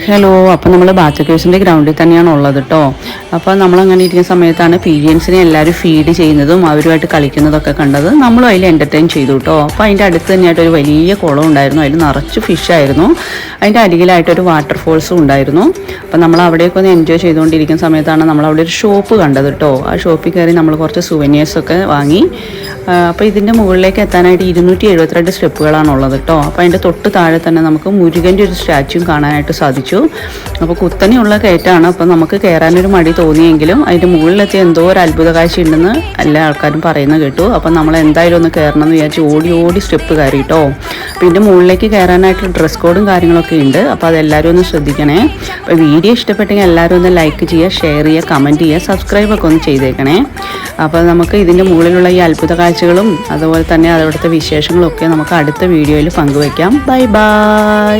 Hello, അപ്പോൾ നമ്മൾ ബാത്ത് കേഴ്സിൻ്റെ ഗ്രൗണ്ടിൽ തന്നെയാണ് ഉള്ളത് കേട്ടോ. അപ്പോൾ നമ്മളങ്ങനെ ഇരിക്കുന്ന സമയത്താണ് പീരിയൻസിനെ എല്ലാവരും ഫീഡ് ചെയ്യുന്നതും അവരുമായിട്ട് കളിക്കുന്നതൊക്കെ കണ്ടത്. നമ്മളും അതിൽ എൻ്റർടൈൻ ചെയ്തു കേട്ടോ. അപ്പോൾ അതിൻ്റെ അടുത്ത് തന്നെയായിട്ട് ഒരു വലിയ കുളം ഉണ്ടായിരുന്നു, അതിൽ നിറച്ച് ഫിഷായിരുന്നു. അതിൻ്റെ അരികിലായിട്ടൊരു വാട്ടർഫോൾസും ഉണ്ടായിരുന്നു. അപ്പോൾ നമ്മൾ അവിടെയൊക്കെ ഒന്ന് എൻജോയ് ചെയ്തുകൊണ്ടിരിക്കുന്ന സമയത്താണ് നമ്മളവിടെ ഒരു ഷോപ്പ് കണ്ടത് കേട്ടോ. ആ ഷോപ്പിൽ കയറി നമ്മൾ കുറച്ച് സുവനീഴ്സൊക്കെ വാങ്ങി. അപ്പോൾ ഇതിൻ്റെ മുകളിലേക്ക് എത്താനായിട്ട് 272 സ്റ്റെപ്പുകളാണുള്ളത് കേട്ടോ. അപ്പോൾ അതിൻ്റെ തൊട്ട് താഴെ തന്നെ നമുക്ക് മുരുകൻ്റെ ഒരു സ്റ്റാച്യു കാണാനായിട്ട് സാധിച്ചു. അപ്പോൾ കുത്തനെയുള്ള കയറ്റാണ്. അപ്പോൾ നമുക്ക് കയറാനൊരു മടി തോന്നിയെങ്കിലും അതിൻ്റെ മുകളിലെത്തി എന്തോ ഒരു അത്ഭുത കാഴ്ച ഉണ്ടെന്ന് എല്ലാ ആൾക്കാരും പറയുന്നത് കേട്ടു. അപ്പോൾ നമ്മൾ എന്തായാലും ഒന്ന് കയറണം എന്ന് വിചാരിച്ച് ഓടി സ്റ്റെപ്പ് കയറി കേട്ടോ. അപ്പോൾ ഇതിൻ്റെ മുകളിലേക്ക് കയറാനായിട്ട് ഡ്രസ് കോഡും കാര്യങ്ങളൊക്കെ ഉണ്ട്. അപ്പോൾ അതെല്ലാവരും ഒന്ന് ശ്രദ്ധിക്കണേ. അപ്പോൾ വീഡിയോ ഇഷ്ടപ്പെട്ടെങ്കിൽ എല്ലാവരും ഒന്ന് ലൈക്ക് ചെയ്യുക, ഷെയർ ചെയ്യുക, കമൻറ്റ് ചെയ്യുക, സബ്സ്ക്രൈബൊക്കെ ഒന്ന് ചെയ്തേക്കണേ. അപ്പോൾ നമുക്ക് ഇതിൻ്റെ മുകളിലുള്ള ഈ അത്ഭുത കാഴ്ചകളും അതുപോലെ തന്നെ അവിടുത്തെ വിശേഷങ്ങളും ഒക്കെ നമുക്ക് അടുത്ത വീഡിയോയിൽ പങ്കുവയ്ക്കാം. Bye bye.